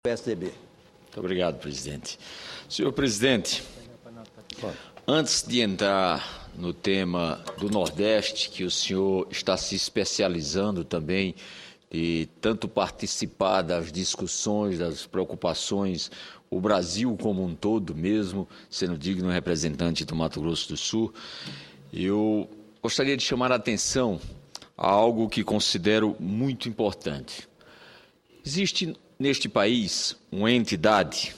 PSDB. Muito obrigado, presidente. Senhor presidente, antes de entrar no tema do Nordeste, que o senhor está se especializando também e tanto participar das discussões, das preocupações, o Brasil como um todo mesmo, sendo digno representante do Mato Grosso do Sul, eu gostaria de chamar a atenção a algo que considero muito importante. Existe neste país uma entidade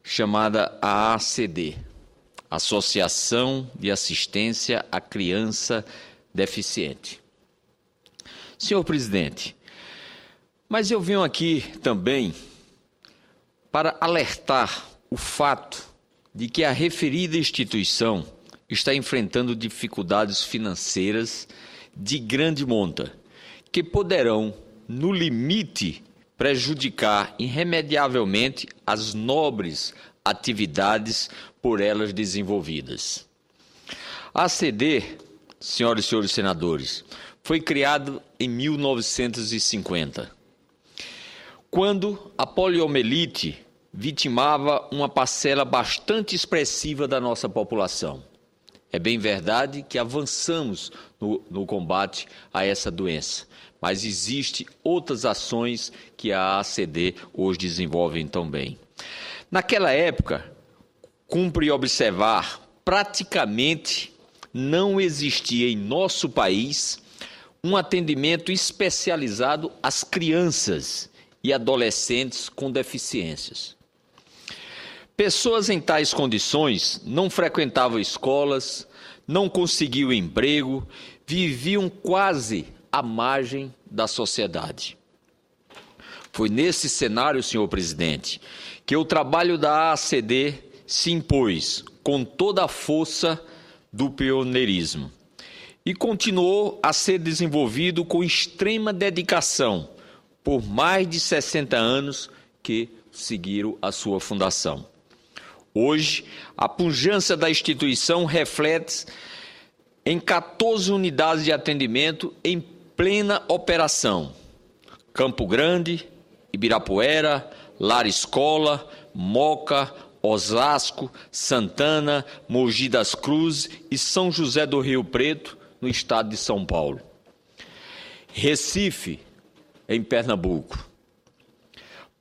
chamada AACD, Associação de Assistência à Criança Deficiente. Senhor presidente, mas eu venho aqui também para alertar o fato de que a referida instituição está enfrentando dificuldades financeiras de grande monta, que poderão, no limite, prejudicar irremediavelmente as nobres atividades por elas desenvolvidas. A AACD, senhoras e senhores senadores, foi criado em 1950, quando a poliomielite vitimava uma parcela bastante expressiva da nossa população. É bem verdade que avançamos no combate a essa doença, mas existem outras ações que a AACD hoje desenvolve também. Naquela época, cumpre observar, praticamente não existia em nosso país um atendimento especializado às crianças e adolescentes com deficiências. Pessoas em tais condições não frequentavam escolas, não conseguiam emprego, viviam quase à margem da sociedade. Foi nesse cenário, senhor presidente, que o trabalho da AACD se impôs com toda a força do pioneirismo e continuou a ser desenvolvido com extrema dedicação por mais de 60 anos que seguiram a sua fundação. Hoje, a pujança da instituição reflete em 14 unidades de atendimento em plena operação. Campo Grande, Ibirapuera, Lar Escola, Moca, Osasco, Santana, Mogi das Cruzes e São José do Rio Preto, no estado de São Paulo. Recife, em Pernambuco.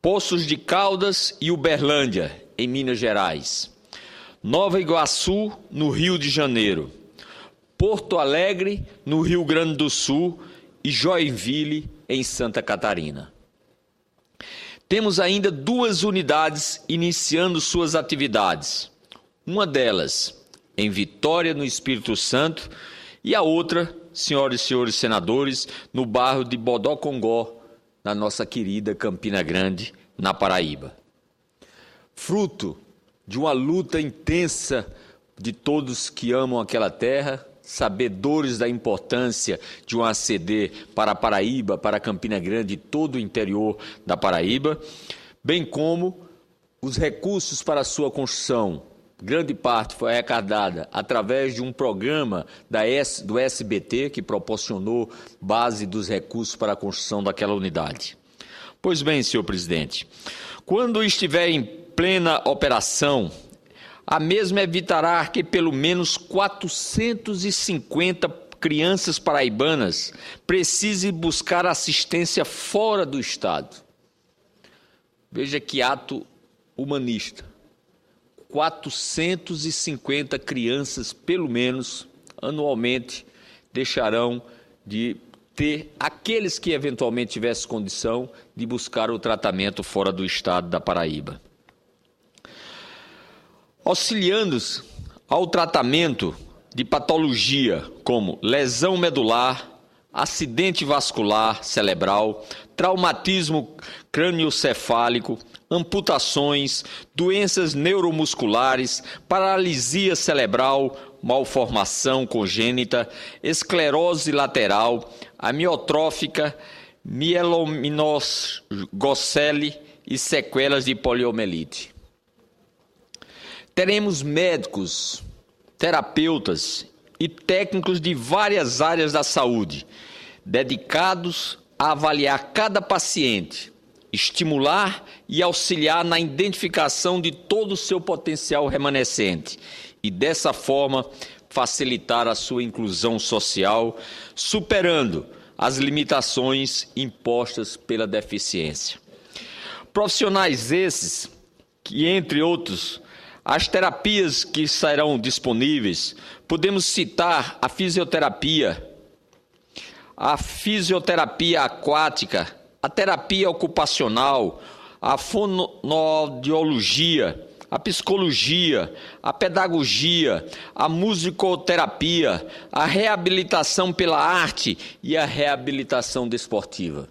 Poços de Caldas e Uberlândia, em Minas Gerais. Nova Iguaçu, no Rio de Janeiro. Porto Alegre, no Rio Grande do Sul e Joinville, em Santa Catarina. Temos ainda 2 unidades iniciando suas atividades. Uma delas em Vitória, no Espírito Santo, e a outra, senhoras e senhores senadores, no bairro de Bodocongó, na nossa querida Campina Grande, na Paraíba. Fruto de uma luta intensa de todos que amam aquela terra, sabedores da importância de um AACD para a Paraíba, para a Campina Grande e todo o interior da Paraíba, bem como os recursos para a sua construção. Grande parte foi arrecadada através de um programa do SBT, que proporcionou base dos recursos para a construção daquela unidade. Pois bem, senhor presidente, quando estiver em plena operação, a mesma evitará que pelo menos 450 crianças paraibanas precisem buscar assistência fora do Estado. Veja que ato humanista. 450 crianças, pelo menos, anualmente, deixarão de ter aqueles que eventualmente tivessem condição de buscar o tratamento fora do Estado da Paraíba. Auxiliando-os ao tratamento de patologia como lesão medular, acidente vascular cerebral, traumatismo crânioencefálico, amputações, doenças neuromusculares, paralisia cerebral, malformação congênita, esclerose lateral, amiotrófica, mielomeningocele e sequelas de poliomielite. Teremos médicos, terapeutas e técnicos de várias áreas da saúde, dedicados a avaliar cada paciente estimular e auxiliar na identificação de todo o seu potencial remanescente e, dessa forma, facilitar a sua inclusão social, superando as limitações impostas pela deficiência. Profissionais esses que, entre outros, as terapias que serão disponíveis, podemos citar a fisioterapia aquática, a terapia ocupacional, a fonoaudiologia, a psicologia, a pedagogia, a musicoterapia, a reabilitação pela arte e a reabilitação desportiva.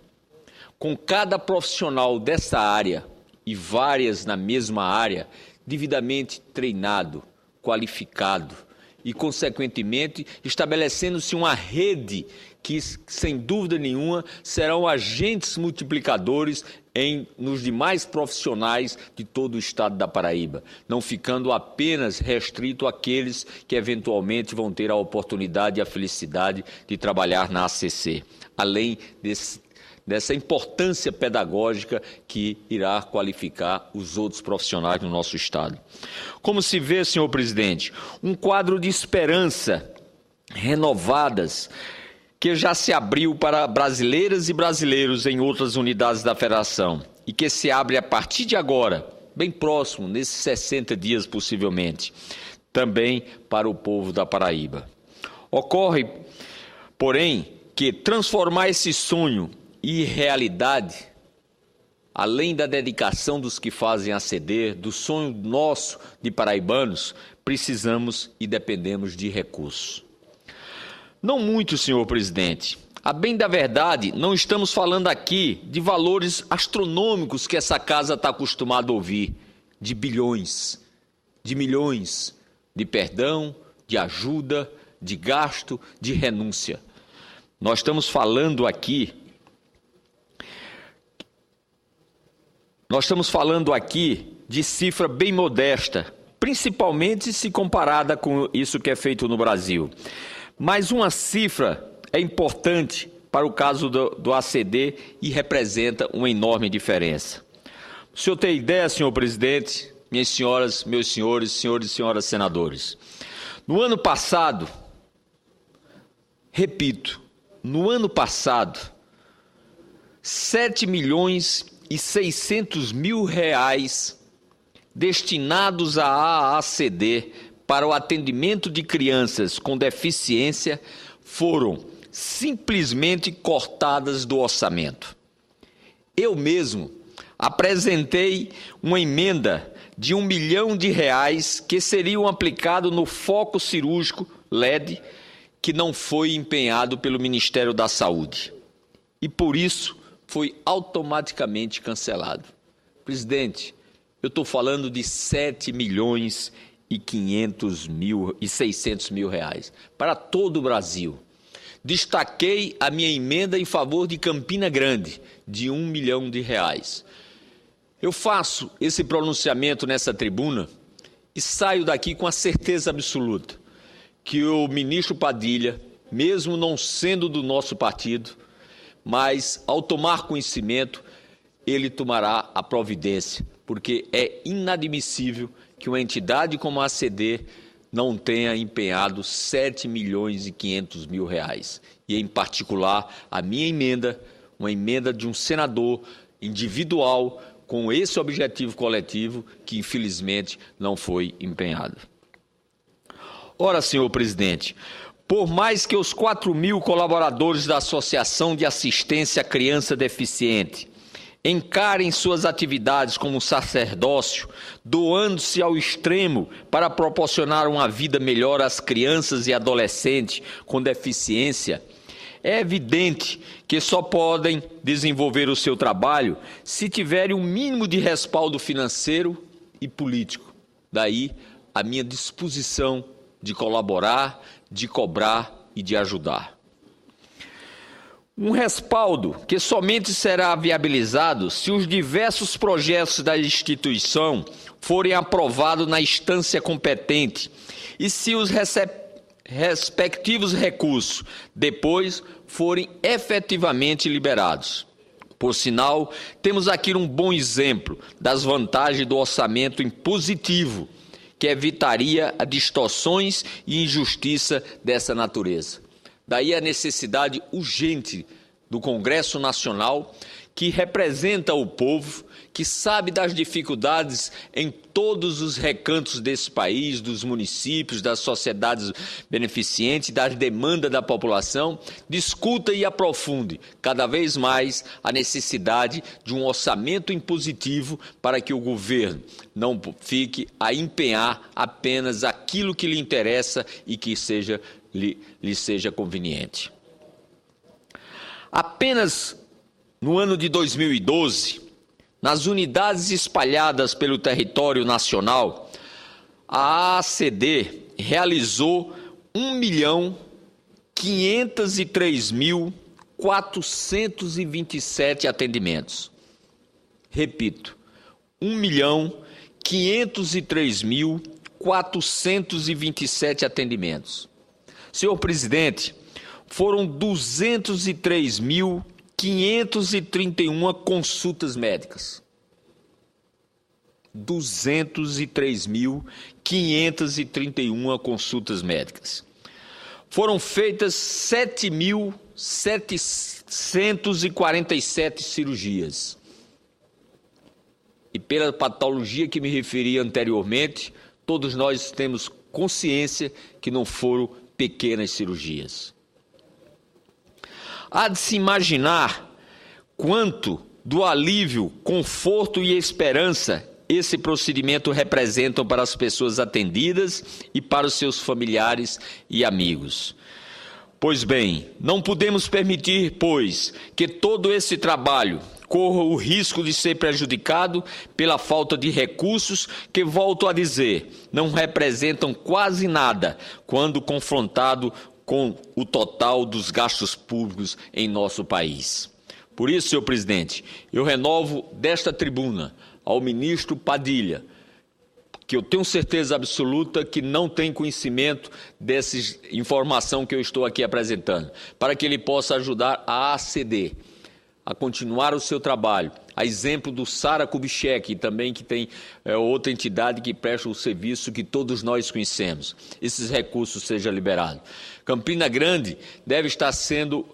Com cada profissional dessa área e várias na mesma área, devidamente treinado, qualificado e, consequentemente, estabelecendo-se uma rede que, sem dúvida nenhuma, serão agentes multiplicadores nos demais profissionais de todo o estado da Paraíba, não ficando apenas restrito àqueles que eventualmente vão ter a oportunidade e a felicidade de trabalhar na ACC, além dessa importância pedagógica que irá qualificar os outros profissionais do nosso estado. Como se vê, senhor presidente, um quadro de esperança renovadas que já se abriu para brasileiras e brasileiros em outras unidades da federação e que se abre a partir de agora, bem próximo, nesses 60 dias possivelmente, também para o povo da Paraíba. Ocorre, porém, que transformar esse sonho em realidade, além da dedicação dos que fazem ACD, do sonho nosso de paraibanos, precisamos e dependemos de recursos. Não muito, senhor presidente. A bem da verdade, não estamos falando aqui de valores astronômicos que essa casa está acostumada a ouvir, de bilhões, de milhões, de perdão, de ajuda, de gasto, de renúncia. Nós estamos falando aqui de cifra bem modesta, principalmente se comparada com isso que é feito no Brasil. Mas uma cifra é importante para o caso do ACD e representa uma enorme diferença. O senhor tem ideia, senhor presidente, minhas senhoras, meus senhores, senhores e senhoras senadores? No ano passado, repito, no ano passado, 7.600.000 reais destinados à AACD para o atendimento de crianças com deficiência foram simplesmente cortadas do orçamento. Eu mesmo apresentei uma emenda de R$ 1 milhão que seriam aplicados no foco cirúrgico LED, que não foi empenhado pelo Ministério da Saúde. E por isso foi automaticamente cancelado. Presidente, eu estou falando de 7.500.600 reais para todo o Brasil. Destaquei a minha emenda em favor de Campina Grande, de R$ 1 milhão. Eu faço esse pronunciamento nessa tribuna e saio daqui com a certeza absoluta que o ministro Padilha, mesmo não sendo do nosso partido, mas ao tomar conhecimento, ele tomará a providência, porque é inadmissível que uma entidade como a ACD não tenha empenhado R$ 7.500.000. E, em particular, a minha emenda, uma emenda de um senador individual com esse objetivo coletivo que, infelizmente, não foi empenhado. Ora, senhor presidente, por mais que os 4.000 colaboradores da Associação de Assistência à Criança Deficiente encarem suas atividades como um sacerdócio, doando-se ao extremo para proporcionar uma vida melhor às crianças e adolescentes com deficiência, é evidente que só podem desenvolver o seu trabalho se tiverem um mínimo de respaldo financeiro e político. Daí a minha disposição de colaborar, de cobrar e de ajudar. Um respaldo que somente será viabilizado se os diversos projetos da instituição forem aprovados na instância competente e se os respectivos recursos depois forem efetivamente liberados. Por sinal, temos aqui um bom exemplo das vantagens do orçamento impositivo, que evitaria distorções e injustiça dessa natureza. Daí a necessidade urgente do Congresso Nacional, que representa o povo, que sabe das dificuldades em todos os recantos desse país, dos municípios, das sociedades beneficentes, das demandas da população, discuta e aprofunde cada vez mais a necessidade de um orçamento impositivo para que o governo não fique a empenhar apenas aquilo que lhe interessa e que lhe seja conveniente. Apenas no ano de 2012, nas unidades espalhadas pelo território nacional, a AACD realizou 1.503.427 atendimentos. Repito, 1.503.427 atendimentos. Senhor presidente, foram 203.531 consultas médicas. 203.531 consultas médicas. Foram feitas 7.747 cirurgias. E pela patologia que me referi anteriormente, todos nós temos consciência que não foram pequenas cirurgias. Há de se imaginar quanto do alívio, conforto e esperança esse procedimento representam para as pessoas atendidas e para os seus familiares e amigos. Pois bem, não podemos permitir, pois, que todo esse trabalho corra o risco de ser prejudicado pela falta de recursos que, volto a dizer, não representam quase nada quando confrontado com o total dos gastos públicos em nosso país. Por isso, senhor presidente, eu renovo desta tribuna ao ministro Padilha, que eu tenho certeza absoluta que não tem conhecimento dessa informação que eu estou aqui apresentando, para que ele possa ajudar a AACD a continuar o seu trabalho, a exemplo do Sara Kubitschek, também que tem outra entidade que presta o serviço que todos nós conhecemos. Esses recursos sejam liberados. Campina Grande deve estar sendo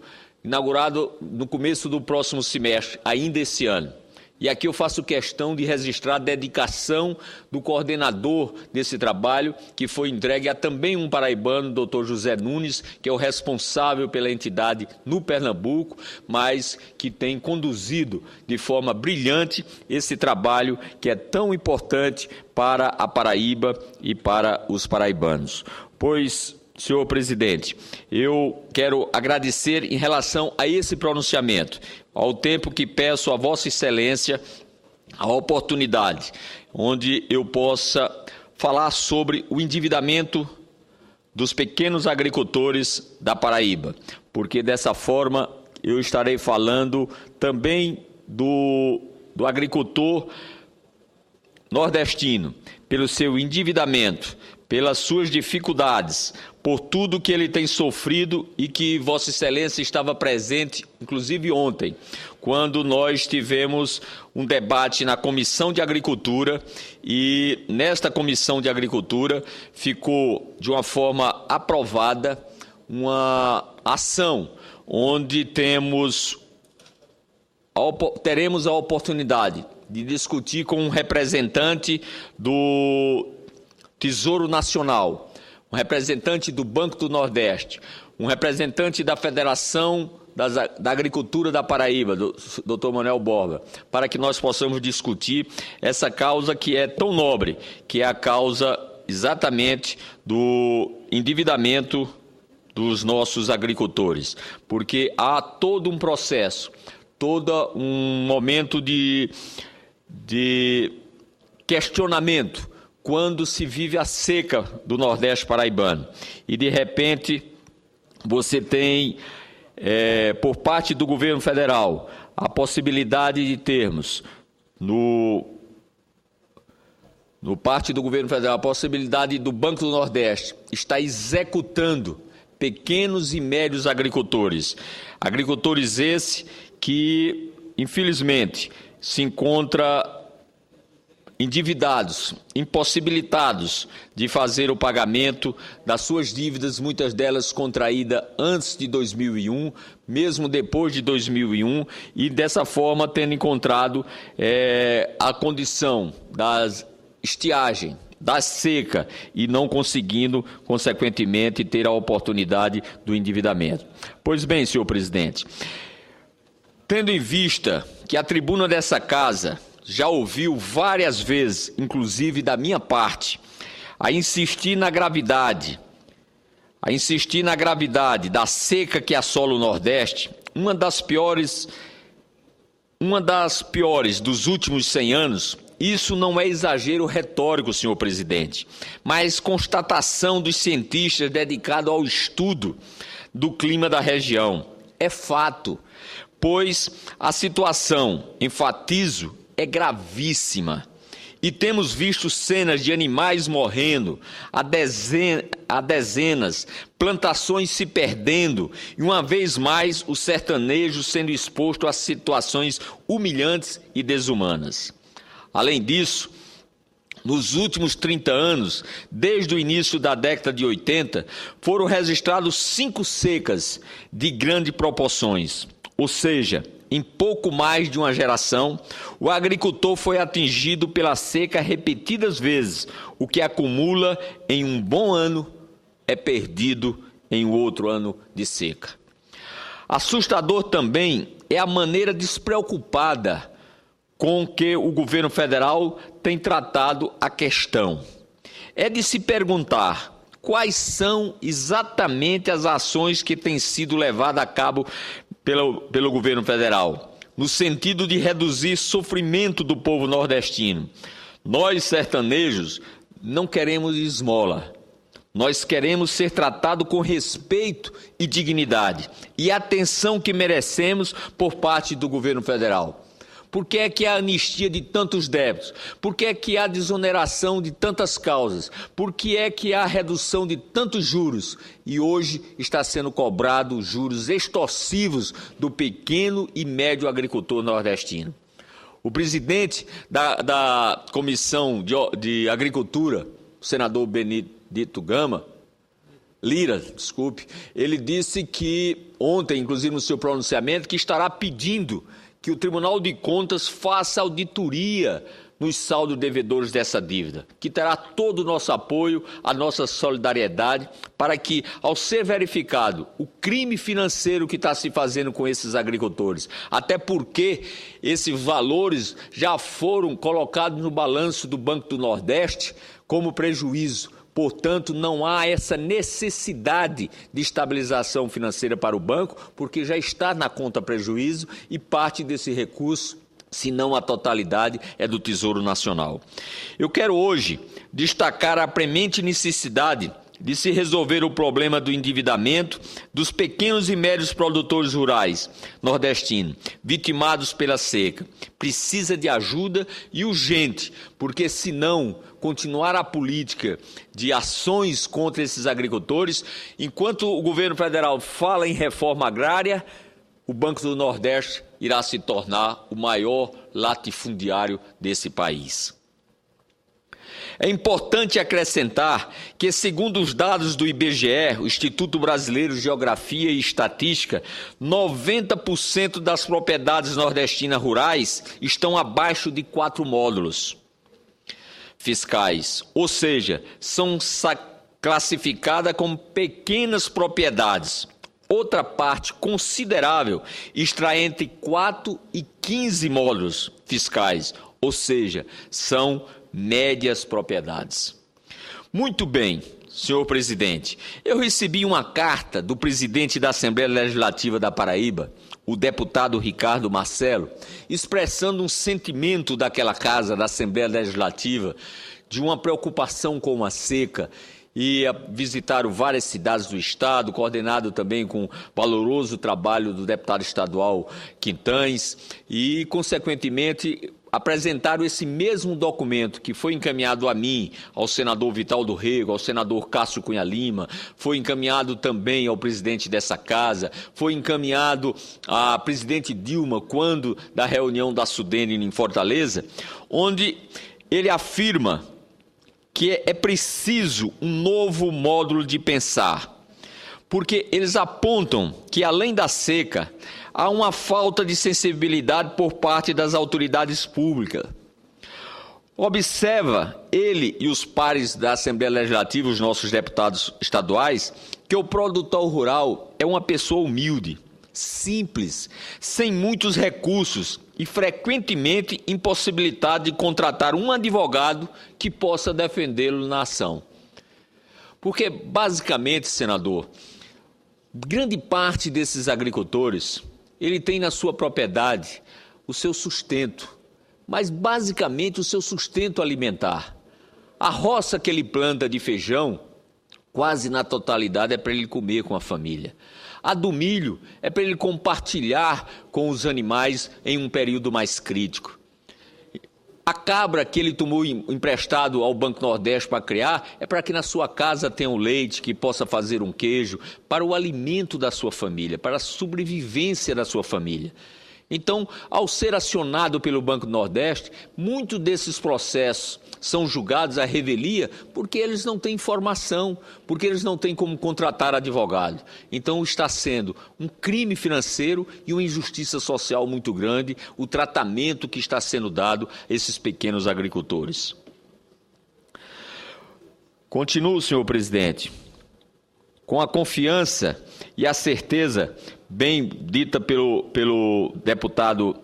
inaugurado no começo do próximo semestre, ainda esse ano. E aqui eu faço questão de registrar a dedicação do coordenador desse trabalho, que foi entregue a também um paraibano, doutor José Nunes, que é o responsável pela entidade no Pernambuco, mas que tem conduzido de forma brilhante esse trabalho que é tão importante para a Paraíba e para os paraibanos. Pois, senhor presidente, eu quero agradecer em relação a esse pronunciamento, ao tempo que peço a Vossa Excelência a oportunidade, onde eu possa falar sobre o endividamento dos pequenos agricultores da Paraíba, porque dessa forma eu estarei falando também do agricultor nordestino, pelo seu endividamento, pelas suas dificuldades, por tudo que ele tem sofrido e que Vossa Excelência estava presente, inclusive ontem, quando nós tivemos um debate na Comissão de Agricultura e nesta Comissão de Agricultura ficou de uma forma aprovada uma ação onde teremos a oportunidade de discutir com um representante do Tesouro Nacional, um representante do Banco do Nordeste, um representante da Federação da Agricultura da Paraíba, do Dr. Manuel Borba, para que nós possamos discutir essa causa que é tão nobre, que é a causa exatamente do endividamento dos nossos agricultores, porque há todo um processo, todo um momento de questionamento quando se vive a seca do Nordeste paraibano. E, de repente, você tem, por parte do governo federal, a possibilidade de termos, no parte do governo federal, a possibilidade do Banco do Nordeste estar executando pequenos e médios agricultores. Agricultores esses que infelizmente, se encontra endividados, impossibilitados de fazer o pagamento das suas dívidas, muitas delas contraídas antes de 2001, mesmo depois de 2001, e dessa forma tendo encontrado a condição da estiagem, da seca, e não conseguindo, consequentemente, ter a oportunidade do endividamento. Pois bem, senhor presidente, tendo em vista que a tribuna dessa casa já ouviu várias vezes, inclusive da minha parte, a insistir na gravidade da seca que assola o Nordeste, uma das piores dos últimos 100 anos, isso não é exagero retórico, senhor presidente, mas constatação dos cientistas dedicados ao estudo do clima da região. É fato, pois a situação, enfatizo, é gravíssima. E temos visto cenas de animais morrendo, a dezenas, plantações se perdendo e, uma vez mais, o sertanejo sendo exposto a situações humilhantes e desumanas. Além disso, nos últimos 30 anos, desde o início da década de 80, foram registrados 5 secas de grandes proporções, ou seja, em pouco mais de uma geração, o agricultor foi atingido pela seca repetidas vezes. O que acumula em um bom ano é perdido em outro ano de seca. Assustador também é a maneira despreocupada com que o governo federal tem tratado a questão. É de se perguntar quais são exatamente as ações que têm sido levadas a cabo pelo governo federal, no sentido de reduzir sofrimento do povo nordestino. Nós, sertanejos, não queremos esmola. Nós queremos ser tratados com respeito e dignidade e atenção que merecemos por parte do governo federal. Por que é que há anistia de tantos débitos? Por que é que há desoneração de tantas causas? Por que é que há redução de tantos juros? E hoje está sendo cobrado juros extorsivos do pequeno e médio agricultor nordestino. O presidente da Comissão de Agricultura, o senador Benedito Lira, ele disse que ontem, inclusive no seu pronunciamento, que estará pedindo que o Tribunal de Contas faça auditoria nos saldos devedores dessa dívida, que terá todo o nosso apoio, a nossa solidariedade, para que, ao ser verificado o crime financeiro que está se fazendo com esses agricultores, até porque esses valores já foram colocados no balanço do Banco do Nordeste como prejuízo. Portanto, não há essa necessidade de estabilização financeira para o banco, porque já está na conta prejuízo e parte desse recurso, se não a totalidade, é do Tesouro Nacional. Eu quero hoje destacar a premente necessidade de se resolver o problema do endividamento dos pequenos e médios produtores rurais nordestinos, vitimados pela seca. Precisa de ajuda e urgente, porque senão continuar a política de ações contra esses agricultores, enquanto o governo federal fala em reforma agrária, o Banco do Nordeste irá se tornar o maior latifundiário desse país. É importante acrescentar que, segundo os dados do IBGE, o Instituto Brasileiro de Geografia e Estatística, 90% das propriedades nordestinas rurais estão abaixo de 4 módulos fiscais, ou seja, são classificadas como pequenas propriedades. Outra parte considerável está entre 4 e 15 módulos fiscais, ou seja, são médias propriedades. Muito bem, senhor presidente, eu recebi uma carta do presidente da Assembleia Legislativa da Paraíba, o deputado Ricardo Marcelo, expressando um sentimento daquela casa, da Assembleia Legislativa, de uma preocupação com a seca, e visitaram várias cidades do estado, coordenado também com o valoroso trabalho do deputado estadual Quintães, e, consequentemente, apresentaram esse mesmo documento que foi encaminhado a mim, ao senador Vital do Rego, ao senador Cássio Cunha Lima, foi encaminhado também ao presidente dessa casa, foi encaminhado à presidente Dilma quando da reunião da Sudene em Fortaleza, onde ele afirma que é preciso um novo módulo de pensar, porque eles apontam que, além da seca, há uma falta de sensibilidade por parte das autoridades públicas. Observa ele e os pares da Assembleia Legislativa, os nossos deputados estaduais, que o produtor rural é uma pessoa humilde, simples, sem muitos recursos e frequentemente impossibilitado de contratar um advogado que possa defendê-lo na ação. Porque, basicamente, senador, grande parte desses agricultores, ele tem na sua propriedade o seu sustento, mas basicamente o seu sustento alimentar. A roça que ele planta de feijão, quase na totalidade é para ele comer com a família. A do milho é para ele compartilhar com os animais em um período mais crítico. A cabra que ele tomou emprestado ao Banco Nordeste para criar é para que na sua casa tenha um leite, que possa fazer um queijo, para o alimento da sua família, para a sobrevivência da sua família. Então, ao ser acionado pelo Banco Nordeste, muitos desses processos são julgados à revelia porque eles não têm informação, porque eles não têm como contratar advogado. Então, está sendo um crime financeiro e uma injustiça social muito grande o tratamento que está sendo dado a esses pequenos agricultores. Continuo, senhor presidente, com a confiança e a certeza bem dita pelo deputado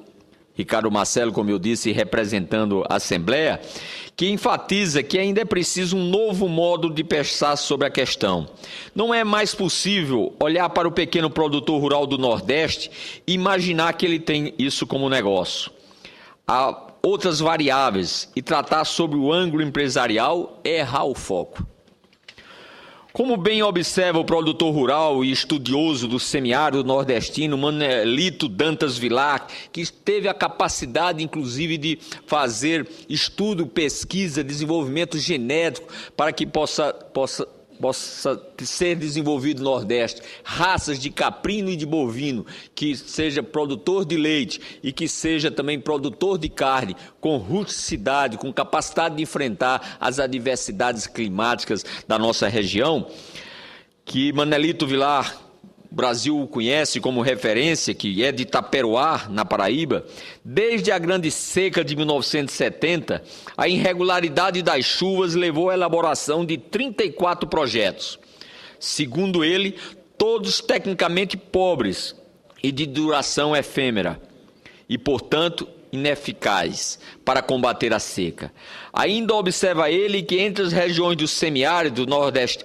Ricardo Marcelo, como eu disse, representando a Assembleia, que enfatiza que ainda é preciso um novo modo de pensar sobre a questão. Não é mais possível olhar para o pequeno produtor rural do Nordeste e imaginar que ele tem isso como negócio. Há outras variáveis e tratar sobre o ângulo empresarial é errar o foco. Como bem observa o produtor rural e estudioso do semiárido nordestino, Manelito Dantas Vilar, que teve a capacidade, inclusive, de fazer estudo, pesquisa, desenvolvimento genético para que possa ser desenvolvido no Nordeste, raças de caprino e de bovino, que seja produtor de leite e que seja também produtor de carne, com rusticidade, com capacidade de enfrentar as adversidades climáticas da nossa região, que Manelito Vilar, o Brasil o conhece como referência, que é de Itaperoá, na Paraíba. Desde a grande seca de 1970, a irregularidade das chuvas levou à elaboração de 34 projetos. Segundo ele, todos tecnicamente pobres e de duração efêmera e, portanto, ineficaz para combater a seca. Ainda observa ele que entre as regiões do semiárido,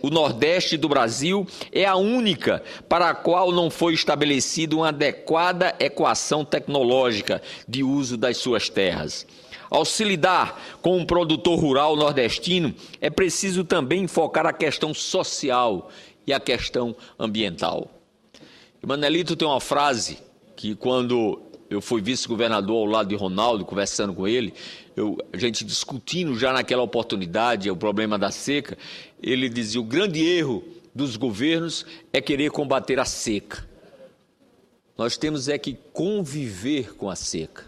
o Nordeste do Brasil é a única para a qual não foi estabelecida uma adequada equação tecnológica de uso das suas terras. Ao se lidar com um produtor rural nordestino, é preciso também focar a questão social e a questão ambiental. O Manelito tem uma frase que, quando eu fui vice-governador ao lado de Ronaldo, conversando com ele, a gente discutindo já naquela oportunidade o problema da seca, ele dizia: o grande erro dos governos é querer combater a seca. Nós temos que conviver com a seca,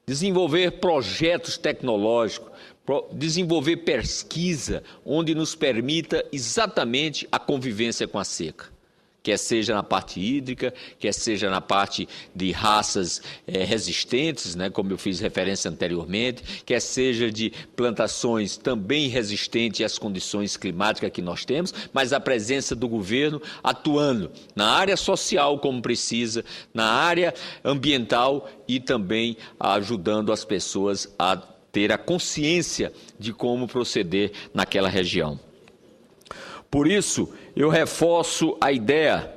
desenvolver projetos tecnológicos, desenvolver pesquisa onde nos permita exatamente a convivência com a seca. Quer seja na parte hídrica, quer seja na parte de raças resistentes, né, como eu fiz referência anteriormente, quer seja de plantações também resistentes às condições climáticas que nós temos, mas a presença do governo atuando na área social como precisa, na área ambiental e também ajudando as pessoas a ter a consciência de como proceder naquela região. Por isso, eu reforço a ideia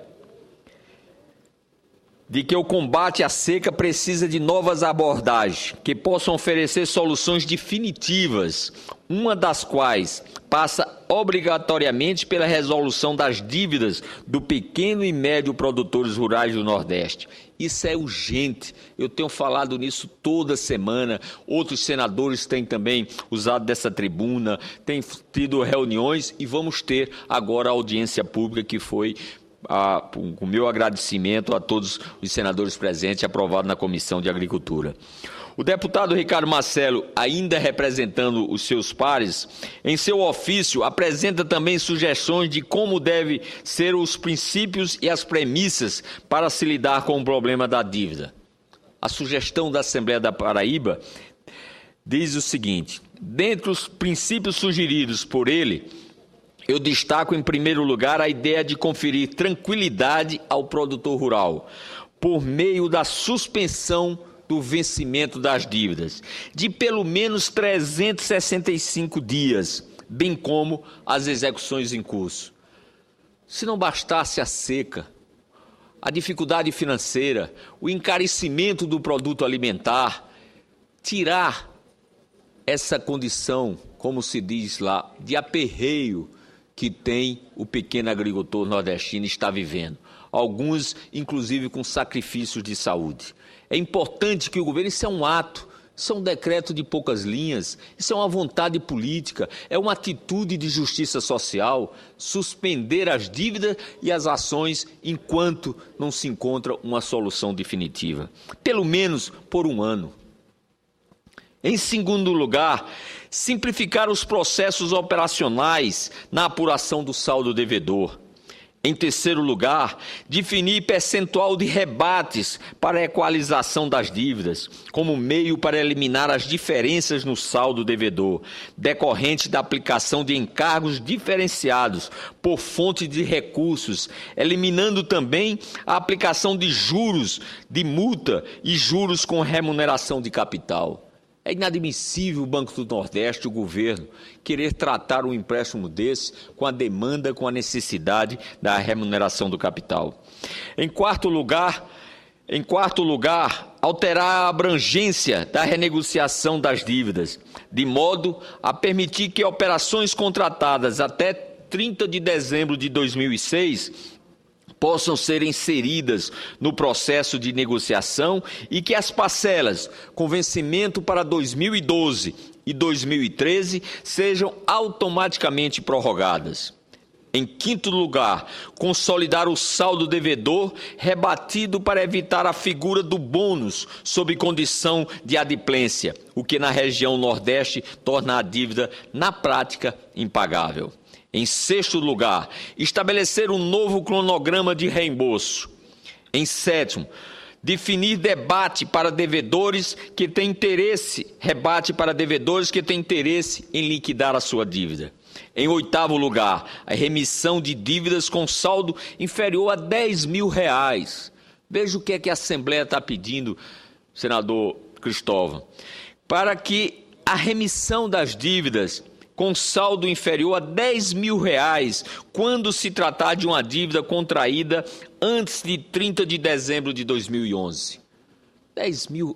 de que o combate à seca precisa de novas abordagens que possam oferecer soluções definitivas, uma das quais passa obrigatoriamente pela resolução das dívidas do pequeno e médio produtores rurais do Nordeste. Isso é urgente, eu tenho falado nisso toda semana, outros senadores têm também usado dessa tribuna, têm tido reuniões e vamos ter agora a audiência pública que foi com o meu agradecimento a todos os senadores presentes, aprovado na Comissão de Agricultura. O deputado Ricardo Marcelo, ainda representando os seus pares, em seu ofício apresenta também sugestões de como devem ser os princípios e as premissas para se lidar com o problema da dívida. A sugestão da Assembleia da Paraíba diz o seguinte: dentre os princípios sugeridos por ele, eu destaco em primeiro lugar a ideia de conferir tranquilidade ao produtor rural, por meio da suspensão do vencimento das dívidas, de pelo menos 365 dias, bem como as execuções em curso. Se não bastasse a seca, a dificuldade financeira, o encarecimento do produto alimentar, tirar essa condição, como se diz lá, de aperreio que tem o pequeno agricultor nordestino está vivendo. Alguns, inclusive, com sacrifícios de saúde. É importante que o governo, isso é um ato, isso é um decreto de poucas linhas, isso é uma vontade política, é uma atitude de justiça social, suspender as dívidas e as ações enquanto não se encontra uma solução definitiva, pelo menos por um ano. Em segundo lugar, simplificar os processos operacionais na apuração do saldo devedor. Em terceiro lugar, definir percentual de rebates para a equalização das dívidas, como meio para eliminar as diferenças no saldo devedor, decorrente da aplicação de encargos diferenciados por fonte de recursos, eliminando também a aplicação de juros de multa e juros com remuneração de capital. É inadmissível o Banco do Nordeste, o governo, querer tratar um empréstimo desse com a demanda, com a necessidade da remuneração do capital. Em quarto lugar, alterar a abrangência da renegociação das dívidas, de modo a permitir que operações contratadas até 30 de dezembro de 2006 possam ser inseridas no processo de negociação e que as parcelas com vencimento para 2012 e 2013 sejam automaticamente prorrogadas. Em quinto lugar, consolidar o saldo devedor rebatido para evitar a figura do bônus sob condição de adimplência, o que na região Nordeste torna a dívida, na prática, impagável. Em sexto lugar, estabelecer um novo cronograma de reembolso. Em sétimo, definir rebate para devedores que têm interesse em liquidar a sua dívida. Em oitavo lugar, a remissão de dívidas com saldo inferior a R$10 mil. Veja o que é que a Assembleia está pedindo, senador Cristóvão, para que a remissão das dívidas com saldo inferior a R$10 mil, quando se tratar de uma dívida contraída antes de 30 de dezembro de 2011.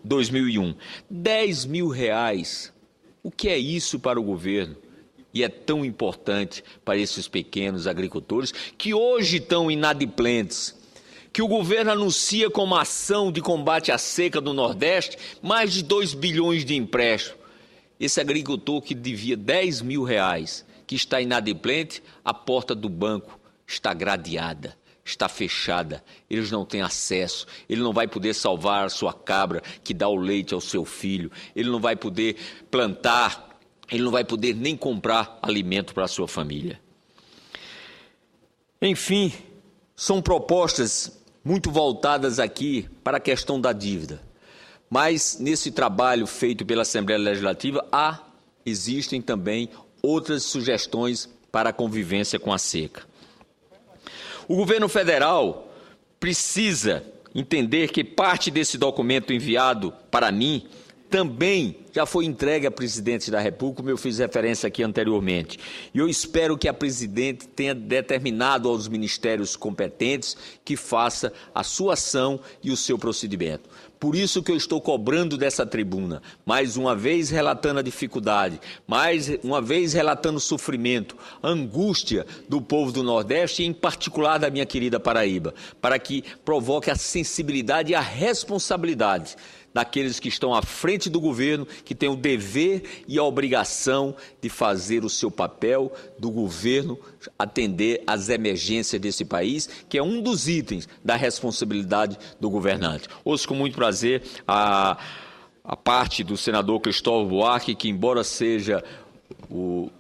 2001. R$10 mil. O que é isso para o governo? E é tão importante para esses pequenos agricultores que hoje estão inadimplentes, que o governo anuncia como ação de combate à seca do Nordeste mais de 2 bilhões de empréstimos. Esse agricultor que devia R$10 mil, que está inadimplente, a porta do banco está gradeada, está fechada, eles não têm acesso, ele não vai poder salvar a sua cabra que dá o leite ao seu filho, ele não vai poder plantar, ele não vai poder nem comprar alimento para a sua família. Enfim, são propostas muito voltadas aqui para a questão da dívida. Mas, nesse trabalho feito pela Assembleia Legislativa, existem também outras sugestões para a convivência com a seca. O governo federal precisa entender que parte desse documento enviado para mim também já foi entregue à presidente da República, como eu fiz referência aqui anteriormente. E eu espero que a presidente tenha determinado aos ministérios competentes que faça a sua ação e o seu procedimento. Por isso que eu estou cobrando dessa tribuna, mais uma vez relatando a dificuldade, mais uma vez relatando o sofrimento, a angústia do povo do Nordeste e, em particular, da minha querida Paraíba, para que provoque a sensibilidade e a responsabilidade daqueles que estão à frente do governo, que têm o dever e a obrigação de fazer o seu papel do governo, atender às emergências desse país, que é um dos itens da responsabilidade do governante. Ouço com muito prazer a parte do senador Cristóvão Buarque, que, embora seja o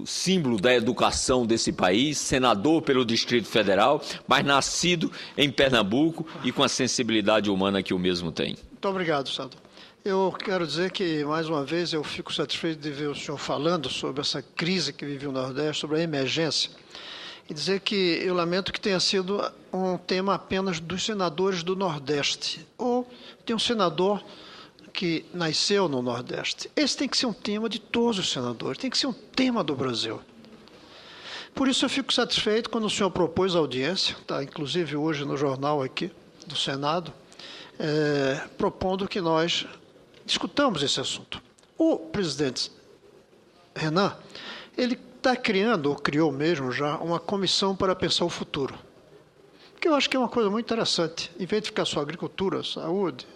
símbolo da educação desse país, senador pelo Distrito Federal, mas nascido em Pernambuco e com a sensibilidade humana que o mesmo tem. Muito obrigado, senador. Eu quero dizer que, mais uma vez, eu fico satisfeito de ver o senhor falando sobre essa crise que vive o Nordeste, sobre a emergência, e dizer que eu lamento que tenha sido um tema apenas dos senadores do Nordeste, ou tem um senador que nasceu no Nordeste. Esse tem que ser um tema de todos os senadores, tem que ser um tema do Brasil. Por isso eu fico satisfeito quando o senhor propôs a audiência, tá, inclusive hoje no jornal aqui do Senado, propondo que nós discutamos esse assunto. O presidente Renan, ele está criando, ou criou mesmo já, uma comissão para pensar o futuro. Que eu acho que é uma coisa muito interessante. Em vez de ficar só agricultura, saúde,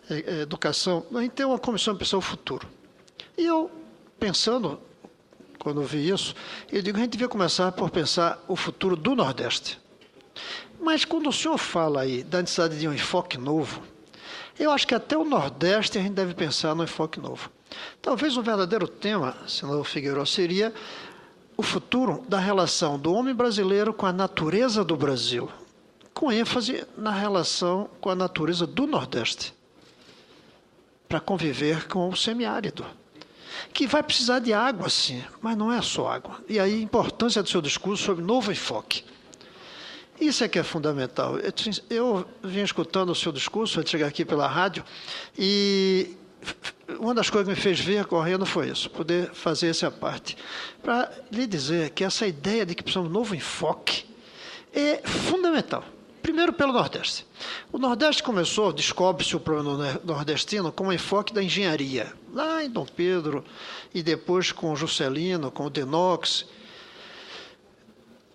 educação, a gente tem uma comissão para pensar o futuro. E eu, pensando, quando vi isso, eu digo, a gente devia começar por pensar o futuro do Nordeste. Mas quando o senhor fala aí da necessidade de um enfoque novo, eu acho que até o Nordeste a gente deve pensar no enfoque novo. Talvez o verdadeiro tema, senador Figueiredo, seria o futuro da relação do homem brasileiro com a natureza do Brasil, com ênfase na relação com a natureza do Nordeste, para conviver com o semiárido, que vai precisar de água, sim, mas não é só água. E aí a importância do seu discurso sobre novo enfoque. Isso é que é fundamental. Eu vim escutando o seu discurso antes de chegar aqui pela rádio e uma das coisas que me fez vir correndo foi isso, poder fazer essa parte. Para lhe dizer que essa ideia de que precisamos de um novo enfoque é fundamental. Primeiro, pelo Nordeste. O Nordeste começou, descobre-se o problema nordestino, com o enfoque da engenharia, lá em Dom Pedro, e depois com o Juscelino, com o Denox.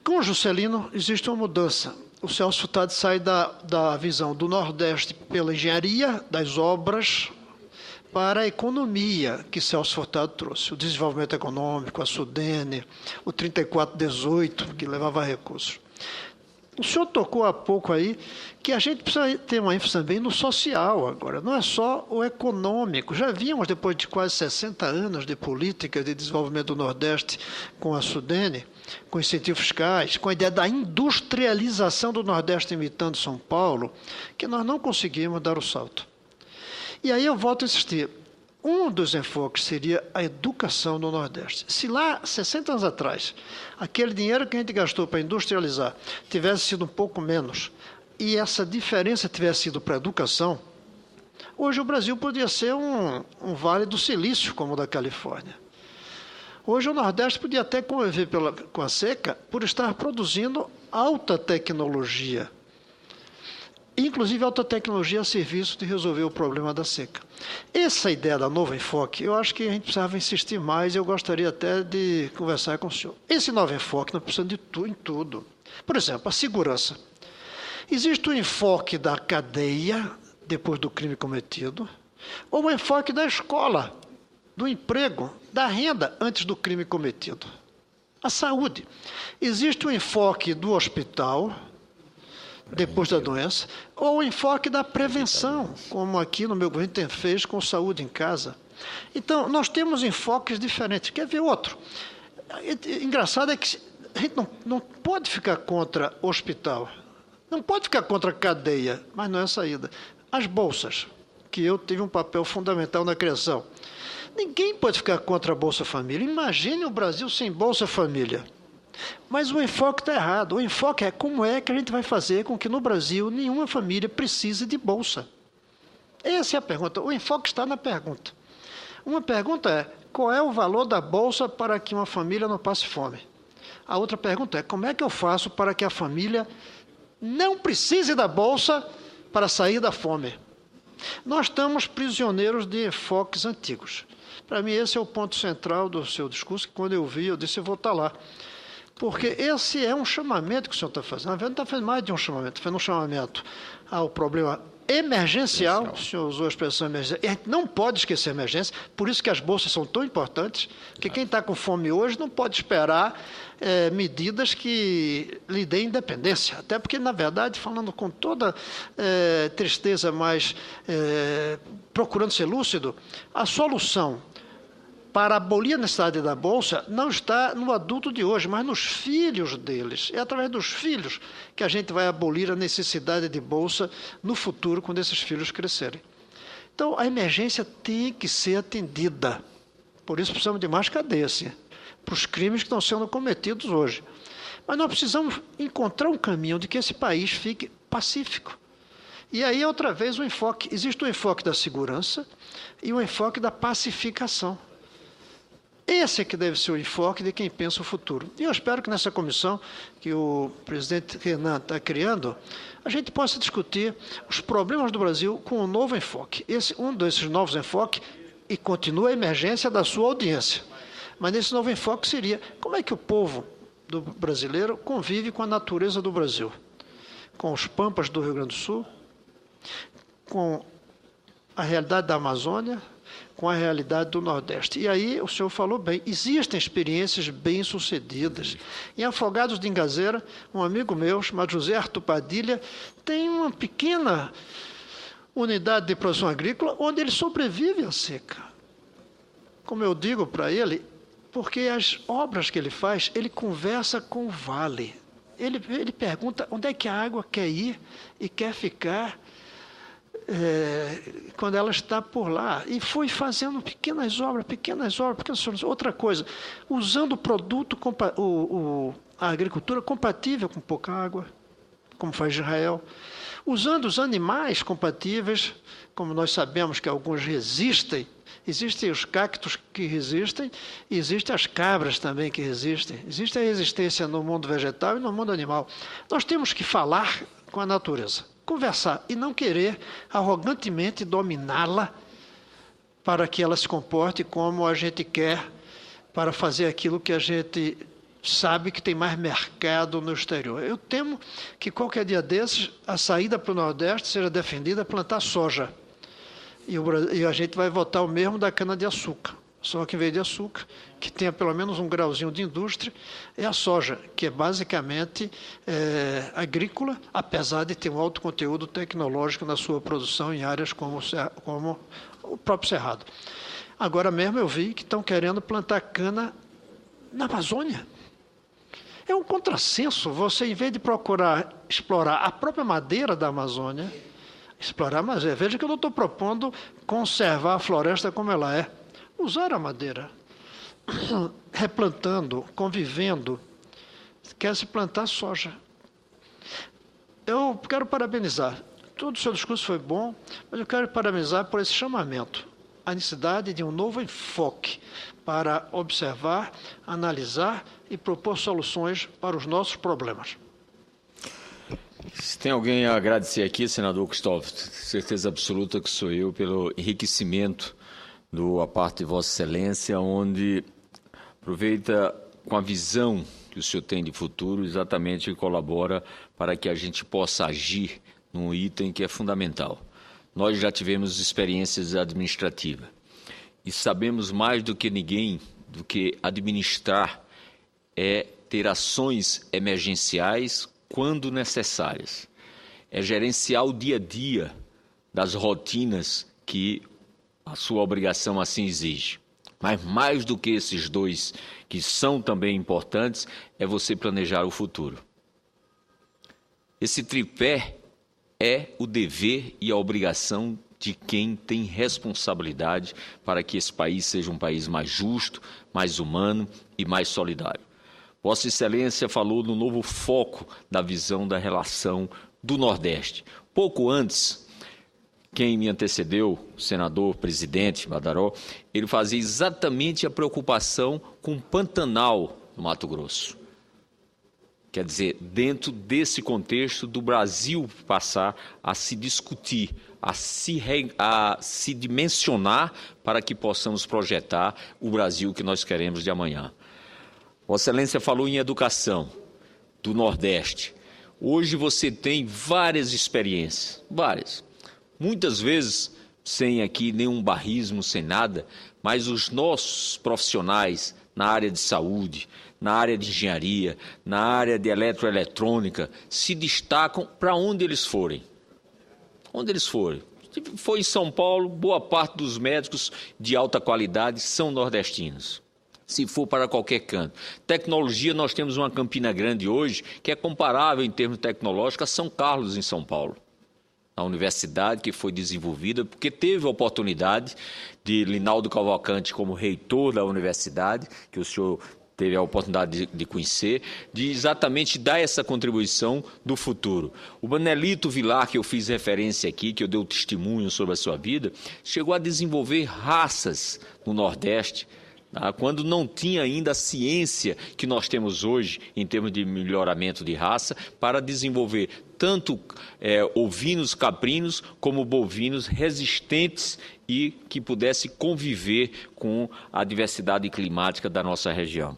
Com o Juscelino existe uma mudança. O Celso Furtado sai da visão do Nordeste pela engenharia, das obras, para a economia que Celso Furtado trouxe. O desenvolvimento econômico, a Sudene, o 3418, que levava recursos. O senhor tocou há pouco aí que a gente precisa ter uma ênfase também no social agora, não é só o econômico. Já vimos, depois de quase 60 anos de política de desenvolvimento do Nordeste com a Sudene, com incentivos fiscais, com a ideia da industrialização do Nordeste imitando São Paulo, que nós não conseguimos dar o salto. E aí eu volto a insistir, um dos enfoques seria a educação no Nordeste. Se lá, 60 anos atrás, aquele dinheiro que a gente gastou para industrializar tivesse sido um pouco menos, e essa diferença tivesse sido para a educação, hoje o Brasil podia ser um vale do silício, como o da Califórnia. Hoje o Nordeste podia até conviver com a seca por estar produzindo alta tecnologia, inclusive alta tecnologia a serviço de resolver o problema da seca. Essa ideia da novo enfoque, eu acho que a gente precisava insistir mais, eu gostaria até de conversar com o senhor. Esse novo enfoque nós precisamos de em tudo. Por exemplo, a segurança. Existe o enfoque da cadeia, depois do crime cometido, ou o enfoque da escola, do emprego, da renda, antes do crime cometido. A saúde. Existe o enfoque do hospital, depois da doença, ou o enfoque da prevenção, como aqui no meu governo fez com saúde em casa. Então, nós temos enfoques diferentes. Quer ver outro? Engraçado é que a gente não pode ficar contra o hospital, não pode ficar contra a cadeia, mas não é a saída. As bolsas, que eu tive um papel fundamental na criação. Ninguém pode ficar contra a Bolsa Família. Imagine o Brasil sem Bolsa Família. Mas o enfoque está errado. O enfoque é como é que a gente vai fazer com que no Brasil nenhuma família precise de bolsa. Essa é a pergunta. O enfoque está na pergunta. Uma pergunta é, qual é o valor da bolsa para que uma família não passe fome? A outra pergunta é, como é que eu faço para que a família não precise da bolsa para sair da fome? Nós estamos prisioneiros de enfoques antigos. Para mim, esse é o ponto central do seu discurso, que quando eu vi, eu disse, eu vou estar lá. Porque esse é um chamamento que o senhor está fazendo. Na verdade, não está fazendo mais de um chamamento, está fazendo um chamamento ao problema emergencial, o senhor usou a expressão emergência, e a gente não pode esquecer a emergência, por isso que as bolsas são tão importantes, porque quem está com fome hoje não pode esperar medidas que lhe deem independência, até porque, na verdade, falando com toda tristeza, mas procurando ser lúcido, a solução para abolir a necessidade da Bolsa não está no adulto de hoje, mas nos filhos deles. É através dos filhos que a gente vai abolir a necessidade de Bolsa no futuro, quando esses filhos crescerem. Então, a emergência tem que ser atendida. Por isso, precisamos de mais cadeia, para os crimes que estão sendo cometidos hoje. Mas nós precisamos encontrar um caminho de que esse país fique pacífico. E aí, outra vez, o enfoque. Existe o enfoque da segurança e o enfoque da pacificação. Esse é que deve ser o enfoque de quem pensa o futuro. E eu espero que nessa comissão que o presidente Renan está criando, a gente possa discutir os problemas do Brasil com um novo enfoque. Um desses novos enfoques, e continua a emergência da sua audiência. Mas nesse novo enfoque seria como é que o povo do brasileiro convive com a natureza do Brasil, com os pampas do Rio Grande do Sul, com a realidade da Amazônia, com a realidade do Nordeste. E aí, o senhor falou bem, existem experiências bem-sucedidas. Em Afogados de Ingazeira, um amigo meu, chamado José Arthur Padilha, tem uma pequena unidade de produção agrícola onde ele sobrevive à seca. Como eu digo para ele, porque as obras que ele faz, ele conversa com o vale. Ele pergunta onde é que a água quer ir e quer ficar quando ela está por lá. E foi fazendo pequenas obras. Outra coisa, usando o produto, a agricultura compatível com pouca água, como faz Israel. Usando os animais compatíveis, como nós sabemos que alguns resistem. Existem os cactos que resistem, e existem as cabras também que resistem. Existe a resistência no mundo vegetal e no mundo animal. Nós temos que falar com a natureza, conversar e não querer arrogantemente dominá-la para que ela se comporte como a gente quer, para fazer aquilo que a gente sabe que tem mais mercado no exterior. Eu temo que qualquer dia desses a saída para o Nordeste seja defendida a plantar soja. E a gente vai votar o mesmo da cana-de-açúcar. Só que em vez de açúcar, que tenha pelo menos um grauzinho de indústria, é a soja, que é basicamente agrícola, apesar de ter um alto conteúdo tecnológico na sua produção em áreas como o próprio Cerrado. Agora mesmo eu vi que estão querendo plantar cana na Amazônia. É um contrassenso você, em vez de procurar explorar a própria madeira da Amazônia, explorar, mas veja que eu não estou propondo conservar a floresta como ela é. Usar a madeira, replantando, convivendo, quer se plantar soja. Eu quero parabenizar. Todo o seu discurso foi bom, mas eu quero parabenizar por esse chamamento. A necessidade de um novo enfoque para observar, analisar e propor soluções para os nossos problemas. Se tem alguém a agradecer aqui, senador Cristóvão, certeza absoluta que sou eu, pelo enriquecimento da parte de Vossa Excelência, onde aproveita com a visão que o senhor tem de futuro, exatamente colabora para que a gente possa agir num item que é fundamental. Nós já tivemos experiências administrativas e sabemos mais do que ninguém do que administrar é ter ações emergenciais quando necessárias. É gerenciar o dia a dia das rotinas que a sua obrigação assim exige. Mas mais do que esses dois, que são também importantes, é você planejar o futuro. Esse tripé é o dever e a obrigação de quem tem responsabilidade para que esse país seja um país mais justo, mais humano e mais solidário. Vossa Excelência falou no novo foco da visão da relação do Nordeste. Pouco antes, quem me antecedeu, o senador, presidente Badaró, ele fazia exatamente a preocupação com o Pantanal no Mato Grosso. Quer dizer, dentro desse contexto do Brasil passar a se discutir, a se dimensionar para que possamos projetar o Brasil que nós queremos de amanhã. Vossa Excelência falou em educação do Nordeste. Hoje você tem várias experiências, várias. Muitas vezes, sem aqui nenhum barrismo, sem nada, mas os nossos profissionais na área de saúde, na área de engenharia, na área de eletroeletrônica, se destacam para onde eles forem. Onde eles forem. Foi em São Paulo, boa parte dos médicos de alta qualidade são nordestinos. Se for para qualquer canto. Tecnologia, nós temos uma Campina Grande hoje que é comparável em termos tecnológicos a São Carlos, em São Paulo. A universidade que foi desenvolvida, porque teve a oportunidade de Linaldo Cavalcante como reitor da universidade, que o senhor teve a oportunidade de conhecer, de exatamente dar essa contribuição do futuro. O Manelito Vilar, que eu fiz referência aqui, que eu dei o testemunho sobre a sua vida, chegou a desenvolver raças no Nordeste, quando não tinha ainda a ciência que nós temos hoje em termos de melhoramento de raça para desenvolver tanto ovinos caprinos como bovinos resistentes e que pudesse conviver com a diversidade climática da nossa região.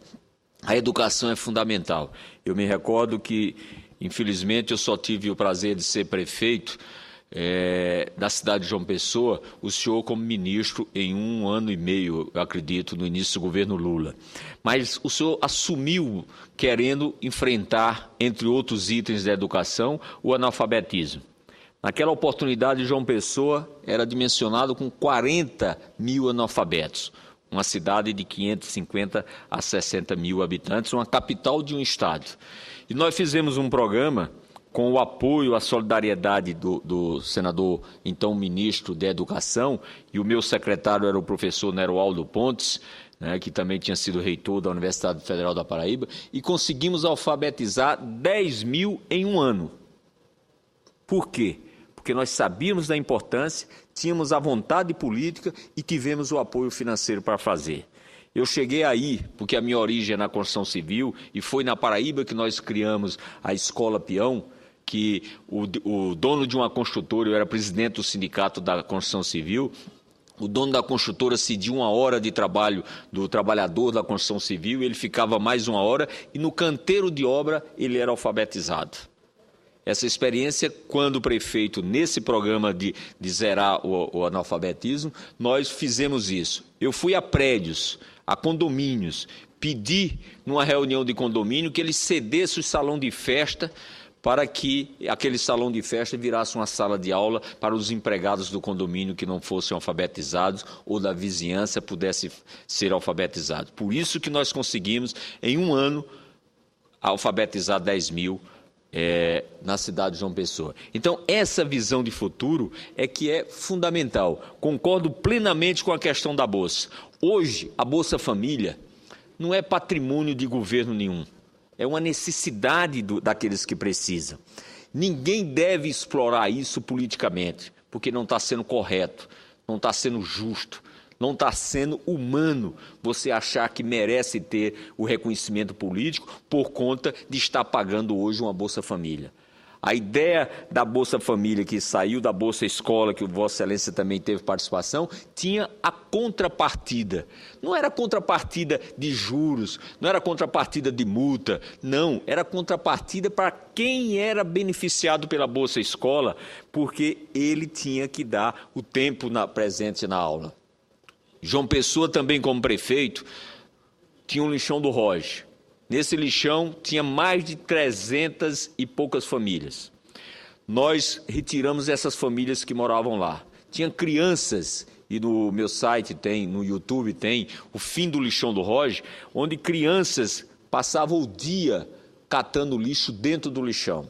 A educação é fundamental. Eu me recordo que, infelizmente, eu só tive o prazer de ser prefeito da cidade de João Pessoa, o senhor como ministro em 1 ano e meio, eu acredito, no início do governo Lula. Mas o senhor assumiu querendo enfrentar, entre outros itens da educação, o analfabetismo. Naquela oportunidade, João Pessoa era dimensionado com 40 mil analfabetos, uma cidade de 550 a 60 mil habitantes, uma capital de um estado. E nós fizemos um programa com o apoio, a solidariedade do senador, então ministro da Educação, e o meu secretário era o professor Neroaldo Pontes, que também tinha sido reitor da Universidade Federal da Paraíba, e conseguimos alfabetizar 10 mil em 1 ano. Por quê? Porque nós sabíamos da importância, tínhamos a vontade política e tivemos o apoio financeiro para fazer. Eu cheguei aí, porque a minha origem é na construção civil, e foi na Paraíba que nós criamos a Escola Peão, que o dono de uma construtora, eu era presidente do sindicato da construção civil, o dono da construtora cedia 1 hora de trabalho do trabalhador da construção civil, ele ficava mais 1 hora, e no canteiro de obra ele era alfabetizado. Essa experiência, quando prefeito, nesse programa de zerar o analfabetismo, nós fizemos isso. Eu fui a prédios, a condomínios, pedi numa reunião de condomínio que ele cedesse o salão de festa para que aquele salão de festa virasse uma sala de aula para os empregados do condomínio que não fossem alfabetizados ou da vizinhança pudessem ser alfabetizados. Por isso que nós conseguimos, em 1 ano, alfabetizar 10 mil na cidade de João Pessoa. Então, essa visão de futuro é que é fundamental. Concordo plenamente com a questão da Bolsa. Hoje, a Bolsa Família não é patrimônio de governo nenhum. É uma necessidade daqueles que precisam. Ninguém deve explorar isso politicamente, porque não está sendo correto, não está sendo justo, não está sendo humano você achar que merece ter o reconhecimento político por conta de estar pagando hoje uma Bolsa Família. A ideia da Bolsa Família, que saiu da Bolsa Escola, que o Vossa Excelência também teve participação, tinha a contrapartida. Não era contrapartida de juros, não era contrapartida de multa, não. Era contrapartida para quem era beneficiado pela Bolsa Escola, porque ele tinha que dar o tempo presente na aula. João Pessoa também, como prefeito, tinha um lixão do Roge. Nesse lixão tinha mais de 300 e poucas famílias. Nós retiramos essas famílias que moravam lá. Tinha crianças, e no meu site tem, no YouTube tem, o Fim do Lixão do Roge, onde crianças passavam o dia catando lixo dentro do lixão.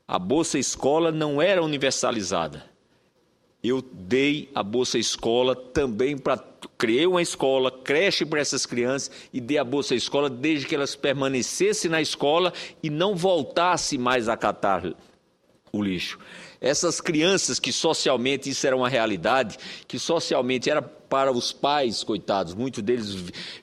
A Bolsa Escola não era universalizada. Eu dei a Bolsa Escola também criei uma escola, creche para essas crianças e dei a Bolsa Escola desde que elas permanecessem na escola e não voltassem mais a catar o lixo. Essas crianças que socialmente, isso era uma realidade, que socialmente era para os pais, coitados, muitos deles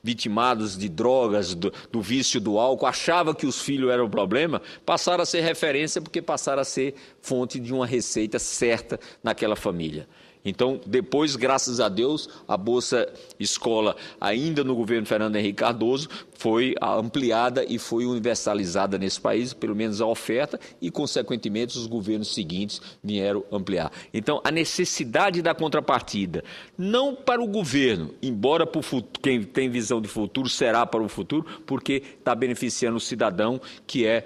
vitimados de drogas, do vício do álcool, achavam que os filhos eram o problema, passaram a ser referência porque passaram a ser fonte de uma receita certa naquela família. Então, depois, graças a Deus, a Bolsa Escola, ainda no governo Fernando Henrique Cardoso, foi ampliada e foi universalizada nesse país, pelo menos a oferta, e, consequentemente, os governos seguintes vieram ampliar. Então, a necessidade da contrapartida, não para o governo, embora para quem tem visão de futuro, será para o futuro, porque está beneficiando o cidadão, que é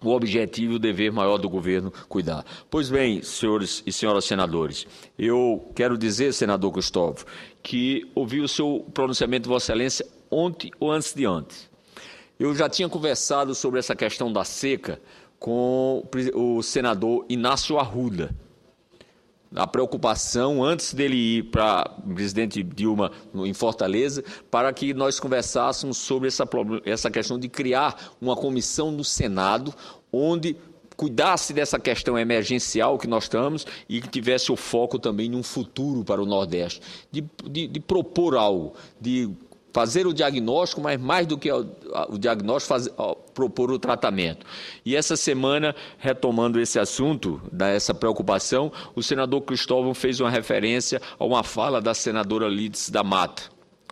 o objetivo e o dever maior do governo cuidar. Pois bem, senhores e senhoras senadores, eu quero dizer, senador Cristóvão, que ouvi o seu pronunciamento de Vossa Excelência ontem ou antes de ontem. Eu já tinha conversado sobre essa questão da seca com o senador Inácio Arruda. A preocupação, antes dele ir para o presidente Dilma em Fortaleza, para que nós conversássemos sobre essa questão de criar uma comissão no Senado, onde cuidasse dessa questão emergencial que nós estamos e que tivesse o foco também num futuro para o Nordeste, de propor algo, de fazer o diagnóstico, mas mais do que o diagnóstico, propor o tratamento. E essa semana, retomando esse assunto, essa preocupação, o senador Cristóvão fez uma referência a uma fala da senadora Lídice da Mata,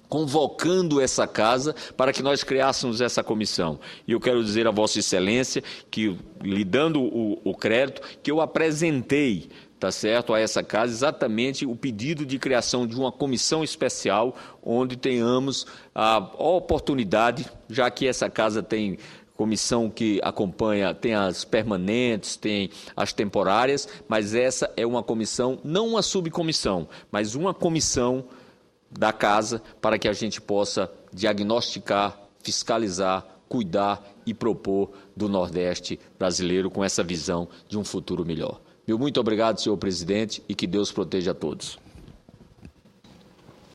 convocando essa casa para que nós criássemos essa comissão. E eu quero dizer a Vossa Excelência que, lhe dando o crédito, que eu apresentei, tá certo, a essa casa exatamente o pedido de criação de uma comissão especial onde tenhamos a oportunidade, já que essa casa tem comissão que acompanha, tem as permanentes, tem as temporárias, mas essa é uma comissão, não uma subcomissão, mas uma comissão da casa para que a gente possa diagnosticar, fiscalizar, cuidar e propor do Nordeste brasileiro com essa visão de um futuro melhor. Meu muito obrigado, senhor presidente, e que Deus proteja a todos.